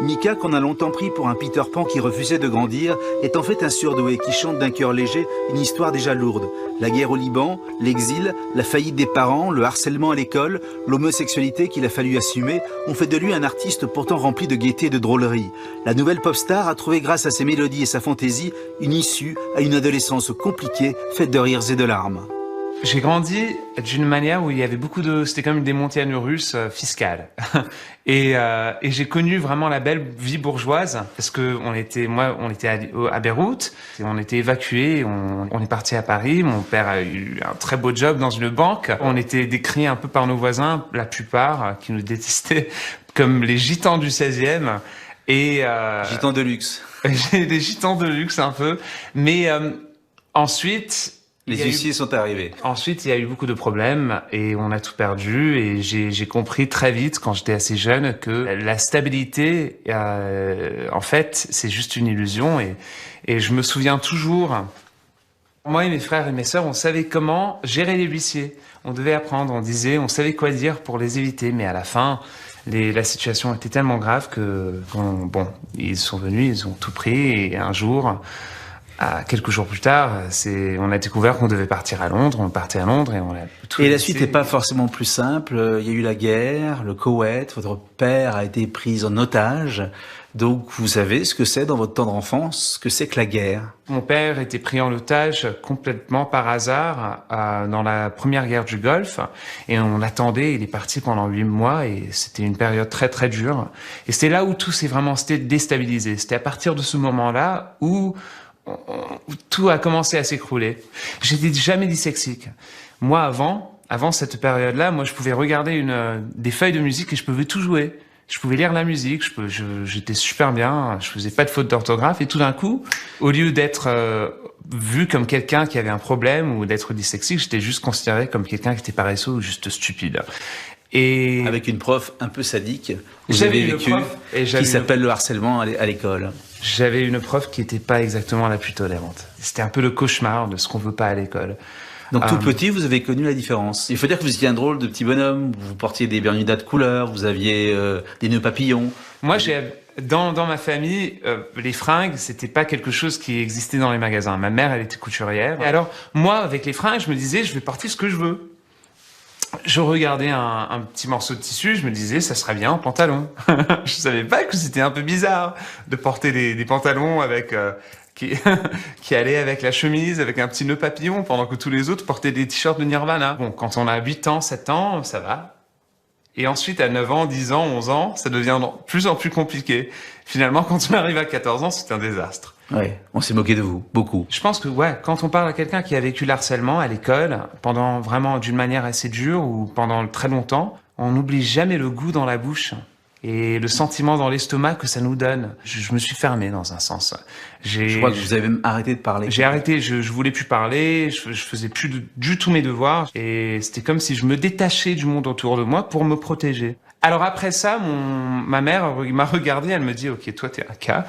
Mika, qu'on a longtemps pris pour un Peter Pan qui refusait de grandir, est en fait un surdoué qui chante d'un cœur léger une histoire déjà lourde. La guerre au Liban, l'exil, la faillite des parents, le harcèlement à l'école, l'homosexualité qu'il a fallu assumer ont fait de lui un artiste pourtant rempli de gaieté et de drôlerie. La nouvelle pop star a trouvé grâce à ses mélodies et sa fantaisie une issue à une adolescence compliquée, faite de rires et de larmes. J'ai grandi d'une manière où il y avait c'était comme des montagnes russes fiscales. Et j'ai connu vraiment la belle vie bourgeoise parce que on était à Beyrouth, et on était évacués, on est parti à Paris. Mon père a eu un très beau job dans une banque. On était décrits un peu par nos voisins, la plupart, qui nous détestaient comme les gitans du 16e. Gitans de luxe. Des gitans de luxe un peu. Mais ensuite... Les huissiers sont arrivés. Ensuite, il y a eu beaucoup de problèmes et on a tout perdu. Et j'ai compris très vite, quand j'étais assez jeune, que la stabilité, en fait, c'est juste une illusion. Et je me souviens toujours, moi et mes frères et mes sœurs, on savait comment gérer les huissiers. On devait apprendre, on savait quoi dire pour les éviter. Mais à la fin, la situation était tellement grave ils sont venus, ils ont tout pris. Et un jour... quelques jours plus tard, on a découvert qu'on devait partir à Londres. On partait à Londres et on a tout. Et la suite n'est pas forcément plus simple. Il y a eu la guerre, le Koweït. Votre père a été pris en otage. Donc, vous savez ce que c'est dans votre tendre enfance, ce que c'est que la guerre. Mon père était pris en otage complètement par hasard dans la première guerre du Golfe. Et on l'attendait. Il est parti pendant 8 mois et c'était une période très très dure. Et c'était là où tout s'est vraiment déstabilisé. C'était à partir de ce moment-là où tout a commencé à s'écrouler. J'étais jamais dyslexique. Moi, avant cette période-là, moi, je pouvais regarder des feuilles de musique et je pouvais tout jouer. Je pouvais lire la musique, j'étais super bien, je faisais pas de fautes d'orthographe et tout d'un coup, au lieu d'être vu comme quelqu'un qui avait un problème ou d'être dyslexique, j'étais juste considéré comme quelqu'un qui était paresseux ou juste stupide. Et avec une prof un peu sadique, vous avez vécu, qui s'appelle le harcèlement à l'école. J'avais une prof qui n'était pas exactement la plus tolérante. C'était un peu le cauchemar de ce qu'on veut pas à l'école. Donc tout petit, vous avez connu la différence. Il faut dire que vous étiez un drôle de petit bonhomme. Vous portiez des bermudas de couleur, vous aviez des nœuds papillons. Moi, dans ma famille, les fringues, c'était pas quelque chose qui existait dans les magasins. Ma mère, elle était couturière. Et alors, moi, avec les fringues, je me disais, je vais porter ce que je veux. Je regardais un petit morceau de tissu, je me disais, ça serait bien en pantalon. Je savais pas que c'était un peu bizarre de porter des pantalons avec qui allaient avec la chemise, avec un petit nœud papillon, pendant que tous les autres portaient des t-shirts de Nirvana. Bon, quand on a 8 ans, 7 ans, ça va. Et ensuite, à 9 ans, 10 ans, 11 ans, ça devient de plus en plus compliqué. Finalement, quand on arrive à 14 ans, c'est un désastre. Oui, on s'est moqué de vous, beaucoup. Je pense que, quand on parle à quelqu'un qui a vécu l'harcèlement à l'école, d'une manière assez dure ou pendant très longtemps, on n'oublie jamais le goût dans la bouche et le sentiment dans l'estomac que ça nous donne. Je me suis fermé dans un sens. Je crois que vous avez même arrêté de parler. J'ai arrêté, je voulais plus parler, je faisais plus du tout mes devoirs et c'était comme si je me détachais du monde autour de moi pour me protéger. Alors après ça, ma mère m'a regardé, elle me dit « Ok, toi t'es un cas,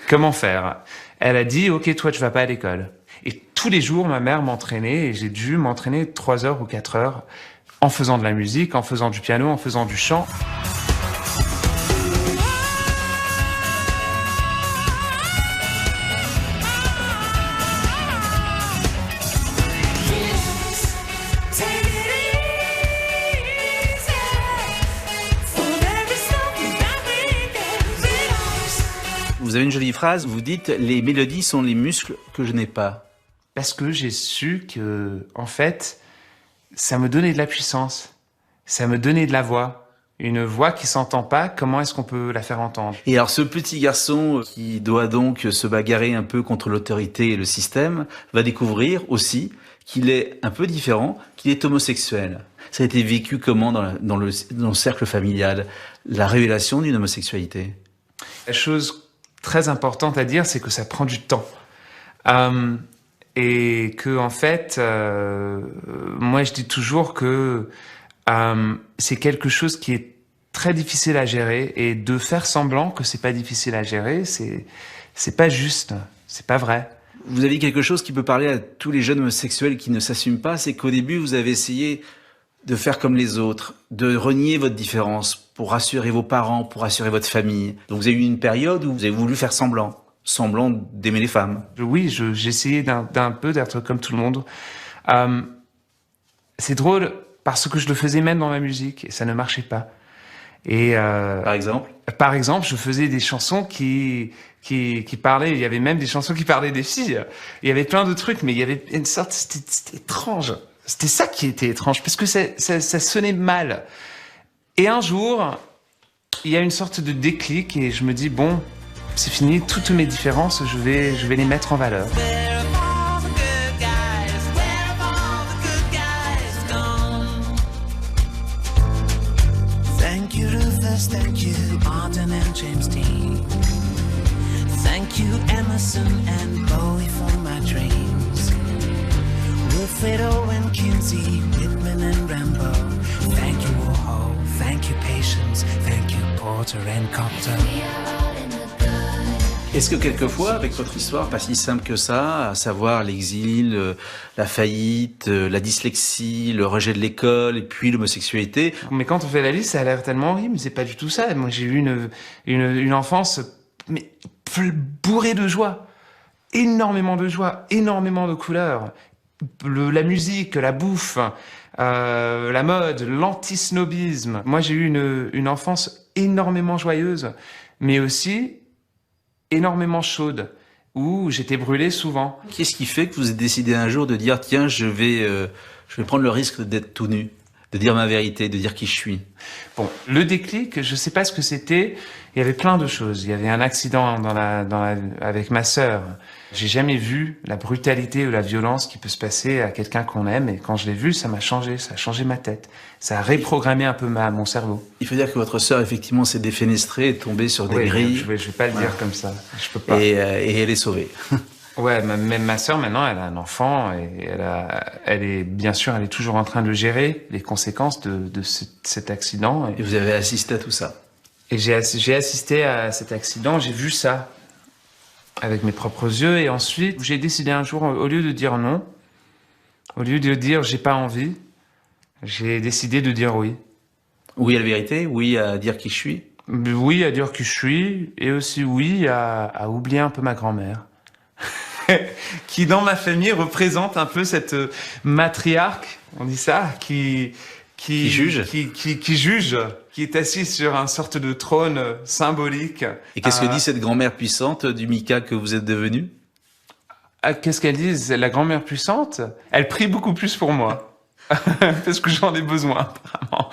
comment faire ?» Elle a dit « Ok, toi tu vas pas à l'école. » Et tous les jours, ma mère m'entraînait et j'ai dû m'entraîner 3 heures ou 4 heures en faisant de la musique, en faisant du piano, en faisant du chant. Vous avez une jolie phrase, vous dites « Les mélodies sont les muscles que je n'ai pas ». Parce que j'ai su que, en fait, ça me donnait de la puissance, ça me donnait de la voix. Une voix qui s'entend pas, comment est-ce qu'on peut la faire entendre? Et alors ce petit garçon qui doit donc se bagarrer un peu contre l'autorité et le système, va découvrir aussi qu'il est un peu différent, qu'il est homosexuel. Ça a été vécu comment dans le cercle familial, la révélation d'une homosexualité? La chose très importante à dire, c'est que ça prend du temps. Et que, en fait, moi je dis toujours que c'est quelque chose qui est très difficile à gérer et de faire semblant que c'est pas difficile à gérer, c'est pas juste, c'est pas vrai. Vous avez quelque chose qui peut parler à tous les jeunes homosexuels qui ne s'assument pas, c'est qu'au début vous avez essayé de faire comme les autres, de renier votre différence pour rassurer vos parents, pour rassurer votre famille. Donc vous avez eu une période où vous avez voulu faire semblant d'aimer les femmes. Oui, j'ai essayé d'un peu d'être comme tout le monde. C'est drôle parce que je le faisais même dans ma musique et ça ne marchait pas. Et par exemple, je faisais des chansons qui parlaient. Il y avait même des chansons qui parlaient des filles. Il y avait plein de trucs, mais il y avait une sorte. C'était étrange. C'était ça qui était étrange parce que ça sonnait mal. Et un jour, il y a une sorte de déclic et je me dis bon, c'est fini. Toutes mes différences, je vais les mettre en valeur. Thank you, Rufus, thank you, Martin and James Dean. Thank you, Emerson and Bowie for my dreams. Wilfredo and Kinsey, Whitman and Rambo. Thank you, Warhol, thank you, Patience, thank you, Porter and Compton. Est-ce que quelquefois, avec votre histoire, pas si simple que ça, à savoir l'exil, la faillite, la dyslexie, le rejet de l'école et puis l'homosexualité... Mais quand on fait la liste, ça a l'air tellement horrible, mais c'est pas du tout ça. Moi, j'ai eu une enfance mais bourrée de joie. Énormément de joie, énormément de couleurs. La musique, la bouffe, la mode, l'antisnobisme. Moi, j'ai eu une enfance énormément joyeuse, mais aussi énormément chaude, où j'étais brûlé souvent. Qu'est-ce qui fait que vous avez décidé un jour de dire tiens, je vais prendre le risque d'être tout nu, de dire ma vérité, de dire qui je suis? Bon, le déclic, je sais pas ce que c'était. Il y avait plein de choses. Il y avait un accident avec ma sœur. J'ai jamais vu la brutalité ou la violence qui peut se passer à quelqu'un qu'on aime. Et quand je l'ai vu, ça m'a changé. Ça a changé ma tête. Ça a reprogrammé un peu mon cerveau. Il faut dire que votre sœur, effectivement, s'est défénestrée, est tombée sur des grilles. Je vais pas le dire comme ça. Je peux pas. Et elle est sauvée. Ouais, même ma sœur, maintenant, elle a un enfant et elle est toujours en train de gérer les conséquences de cet accident. Et vous avez assisté à tout ça. Et j'ai assisté à cet accident, j'ai vu ça avec mes propres yeux. Et ensuite, j'ai décidé un jour, au lieu de dire non, au lieu de dire j'ai pas envie, j'ai décidé de dire oui. Oui à la vérité, oui à dire qui je suis. Oui à dire qui je suis, et aussi oui à oublier un peu ma grand-mère. Qui dans ma famille représente un peu cette matriarque, on dit ça, qui juge, qui est assise sur une sorte de trône symbolique. Et qu'est-ce que dit cette grand-mère puissante du Mika que vous êtes devenu? Qu'est-ce qu'elle dit? La grand-mère puissante, elle prie beaucoup plus pour moi. Parce que j'en ai besoin, apparemment.